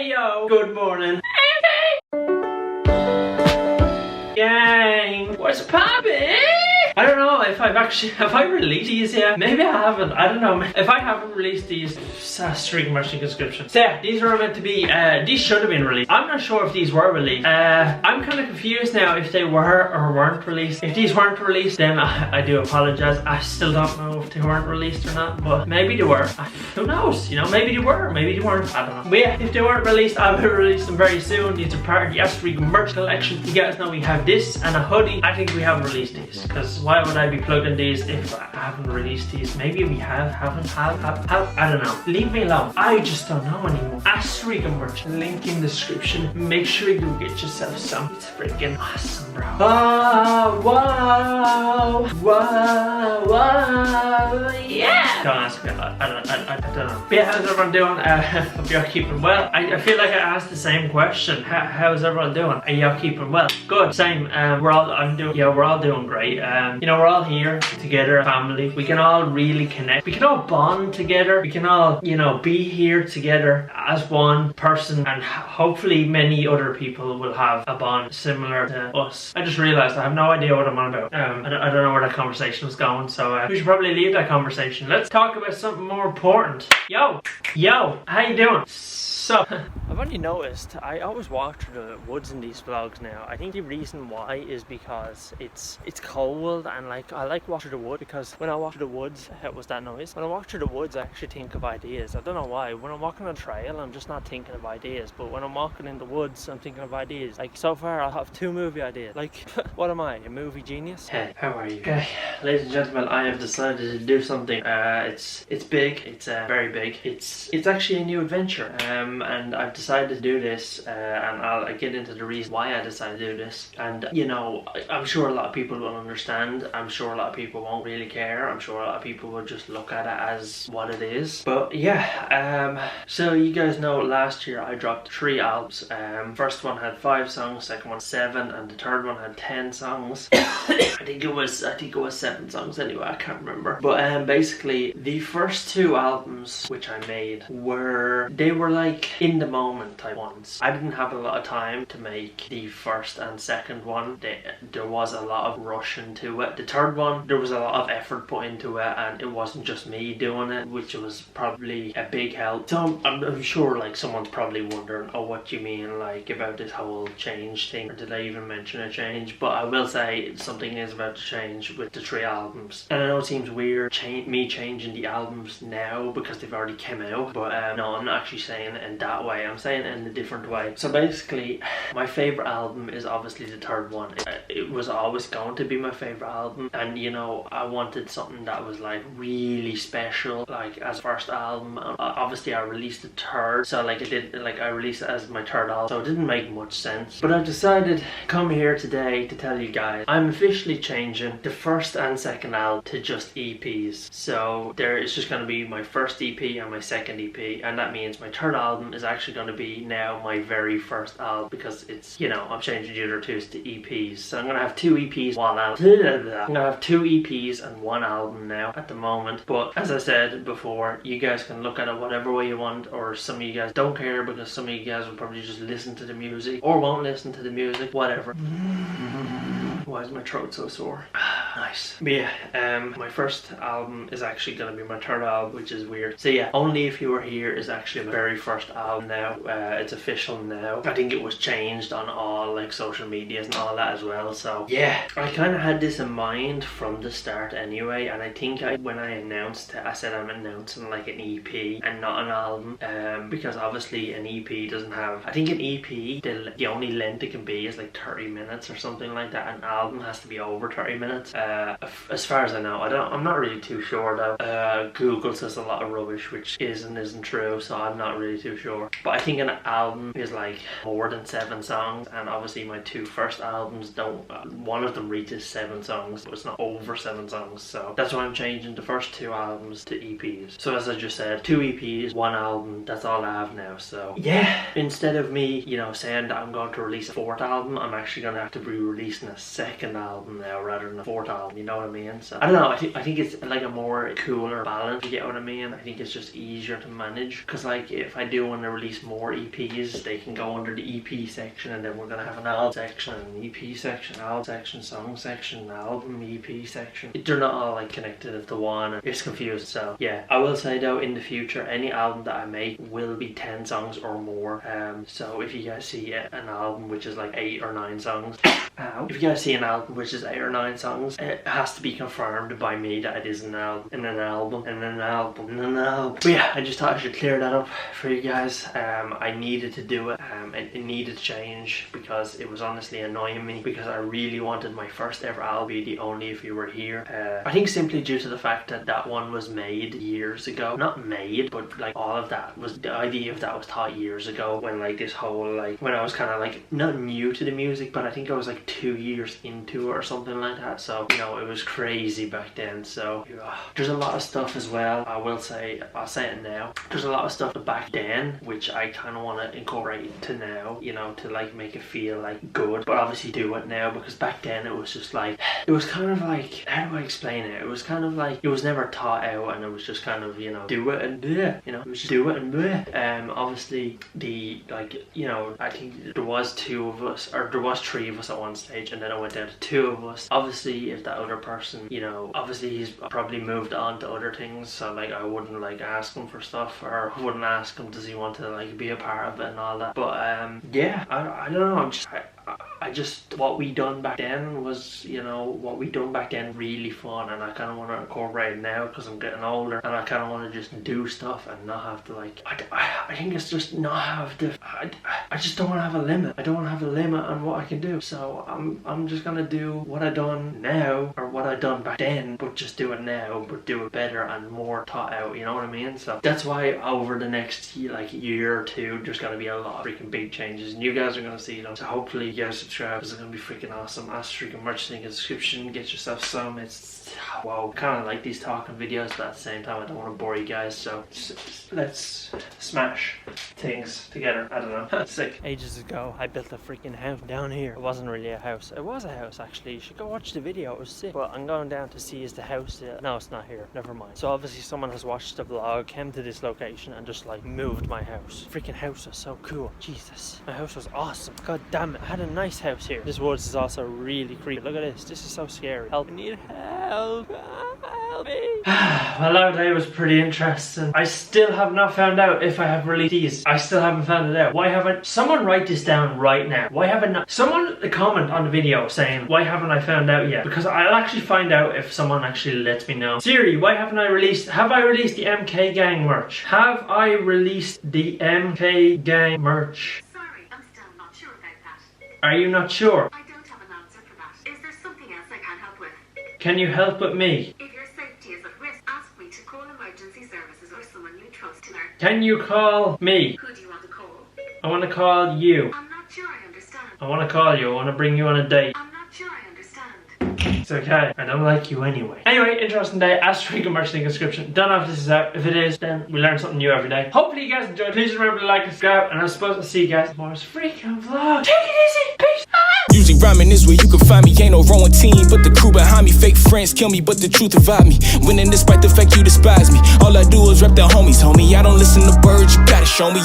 Hey yo, good morning. Gang, what's poppin'? I don't know if have I released these yet? Maybe I haven't, I don't know. If I haven't released these, string merchant description. So yeah, these were meant to be, these should have been released. I'm not sure if these were released. I'm kind of confused now if they were or weren't released. If these weren't released, then I do apologize. I still don't know if they weren't released or not, but maybe they were. Who knows, you know, maybe they were, maybe they weren't, I don't know. But yeah, if they weren't released, I will release them very soon. These are part of the Astro merch collection. You guys know we have this and a hoodie. I think we haven't released these, because why would I be plugging these if I haven't released these? Maybe we haven't, I don't know. Leave me alone. I just don't know anymore. Astro merch, link in description. Make sure you get yourself some. It's freaking awesome, bro. Oh, wow, wow, wow, yeah. Don't ask me a lot. I don't know. But yeah, how's everyone doing? Hope you're keeping well. I feel like I asked the same question. How's everyone doing? Are y'all keeping well? Good. Same. We're all doing great. You know, we're all here together, family. We can all really connect. We can all bond together. We can all, you know, be here together as one person, and hopefully many other people will have a bond similar to us. I just realized I have no idea what I'm on about. I don't know where that conversation was going, so we should probably leave that conversation. Let's talk about something more important. Yo, how you doing? So, I've only noticed, I always walk through the woods in these vlogs now. I think the reason why is because it's cold, and like I like walking through the wood, because when I walk through the woods, what was that noise? When I walk through the woods, I actually think of ideas. I don't know why. When I'm walking on a trail, I'm just not thinking of ideas, but when I'm walking in the woods, I'm thinking of ideas. Like so far, I have 2 movie ideas. Like, what am I, a movie genius? Hey, how are you? Okay, ladies and gentlemen, I have decided to do something. It's big. It's very big. It's actually a new adventure. And I've decided to do this, and I'll get into the reason why I decided to do this. And you know, I'm sure a lot of people will understand. I'm sure a lot of people won't really care. I'm sure a lot of people will just look at it as what it is. But yeah, so you guys know last year I dropped 3 albums. First one had 5 songs, second one 7, and the third one had 10 songs. I think it was 7 songs anyway, I can't remember. But basically the first 2 albums which I made were like in the moment type ones. I didn't have a lot of time to make the first and second one. There was a lot of rush into it. The third one, there was a lot of effort put into it, and it wasn't just me doing it, which was probably a big help. So I'm sure like someone's probably wondering, oh, what do you mean like about this whole change thing, or did I even mention a change? But I will say something is about to change with the 3 albums. And I know it seems weird me changing the albums now because they've already come out, but no, I'm not actually saying it in that way. I'm saying it in a different way. So basically, my favorite album is obviously the third one. It was always going to be my favorite album, and you know, I wanted something that was like really special, like as first album. Obviously I released the third, so like I released it as my 3rd album, so it didn't make much sense. But I decided to come here today to tell you guys I'm officially changing the first and second album to just EPs. So there is just going to be my first EP and my second EP, and that means my 3rd album is actually going to be now my very first album, because it's, you know, I'm changing the other 2s to EPs. So I'm going to have 2 EPs, 1 album. I'm going to have 2 EPs and 1 album now at the moment. But as I said before, you guys can look at it whatever way you want, or some of you guys don't care because some of you guys will probably just listen to the music or won't listen to the music, whatever. Why is my throat so sore? Nice. But yeah, my first album is actually going to be my 3rd album, which is weird. So yeah, Only If You Were Here is actually my very first album now. It's official now. I think it was changed on all like social medias and all that as well. So yeah, I kind of had this in mind from the start anyway, and I think when I announced it, I said I'm announcing like an EP and not an album, because obviously an EP doesn't have, I think an EP, the only length it can be is like 30 minutes or something like that. An album has to be over 30 minutes. As far as I know, I'm not really too sure though. Google says a lot of rubbish which isn't true, so I'm not really too sure. But I think an album is like more than 7 songs, and obviously my 2 first albums don't, one of them reaches 7 songs, but it's not over 7 songs. So that's why I'm changing the first 2 albums to EPs. So as I just said, 2 EPs, 1 album, that's all I have now. So yeah, instead of me, you know, saying that I'm going to release a 4th album, I'm actually going to have to be releasing a 2nd second album now rather than a fourth album, you know what I mean? So I don't know, I think it's like a more cooler balance, you get what I mean? I think it's just easier to manage, because like if I do want to release more EPs, they can go under the EP section, and then we're gonna have an album section, an EP section, album section, song section, album, EP section. They're not all like connected into one, and it's confused. So yeah, I will say though, in the future, any album that I make will be 10 songs or more. So if you guys see an album which is like 8 or 9 songs, if you guys see an album which is 8 or 9 songs, it has to be confirmed by me that it is an album, and an album, and an album, and an album. But yeah, I just thought I should clear that up for you guys. I needed to do it. It needed to change, because it was honestly annoying me, because I really wanted my first ever album to be the Only If You Were Here. I think simply due to the fact that that one was made years ago. Not made, but like all of that was, the idea of that was taught years ago, when like this whole like, when I was kind of like not new to the music, but I think I was like 2 years into it or something like that. So you know, it was crazy back then. So there's a lot of stuff as well, I'll say it now, there's a lot of stuff back then which I kind of want to incorporate to now, you know, to like make it feel like good, but obviously do it now, because back then it was just like, it was kind of like, how do I explain it? It was kind of like, it was never taught out, and it was just kind of, you know, do it and bleh, you know, it was just do it and bleh. Obviously the, like, you know, I think there was 2 of us, or there was 3 of us at one stage, and then I went down to 2 of us. Obviously if that other person, you know, obviously he's probably moved on to other things, so like I wouldn't like ask him for stuff, or wouldn't ask him does he want to like be a part of it and all that. But yeah, I don't know, I just, what we done back then was, you know, what we done back then really fun, and I kind of want to incorporate it now, because I'm getting older, and I kind of want to just do stuff and not have to like, I think it's just not have to, I just don't want to have a limit. I don't want to have a limit on what I can do. So I'm just gonna do what I done now, or what I done back then, but just do it now, but do it better and more thought out, you know what I mean? So that's why over the next like year or two, there's gonna be a lot of freaking big changes, and you guys are gonna see them. So hopefully you guys subscribe, because it's gonna be freaking awesome. Astro merch link in the description, get yourself some. It's, wow, kind of like these talking videos, but at the same time I don't want to bore you guys, so let's smash things together. I don't know. Sick. Ages ago I built a freaking house down here. It wasn't really a house, it was a house actually, you should go watch the video, it was sick. But I'm going down to see is the house, no it's not here, never mind. So obviously someone has watched the vlog, came to this location and just like moved my house. Freaking house was so cool, Jesus, my house was awesome, god damn it, I had a nice house here. This woods is also really creepy, look at this is so scary. Help, I need help, help me. Well, that day was pretty interesting. I still have not found out if I have released these. I still haven't found it out. Why haven't someone write this down right now? Why haven't someone comment on the video saying why haven't I found out yet? Because I'll actually find out if someone actually lets me know. Siri, why haven't I released, have I released the MK Gang merch? Have I released the MK Gang merch? Sorry, I'm still not sure about that. Are you not sure? I don't have an answer for that. Is there something else I can help with? Can you help with me? If your safety is at risk, ask me to call emergency services or someone you trust to learn. Can you call me? Who do you want to call? I want to call you. I'm not sure I understand. I want to call you. I want to bring you on a date. I'm not sure I understand. It's okay. I don't like you anyway. Anyway, interesting day. Astro merch link in the description. Don't know if this is out. If it is, then we learn something new every day. Hopefully you guys enjoyed. Please remember to like and subscribe. And I'm supposed to see you guys tomorrow's freaking vlog. Take it easy. Peace. Usually rhyming is where you can find me. Ain't no wrong team, but the crew behind me. Fake friends kill me, but the truth divide me. Winning despite the fact you despise me. All I do is rep the homies, homie. I don't listen to birds, you gotta show me.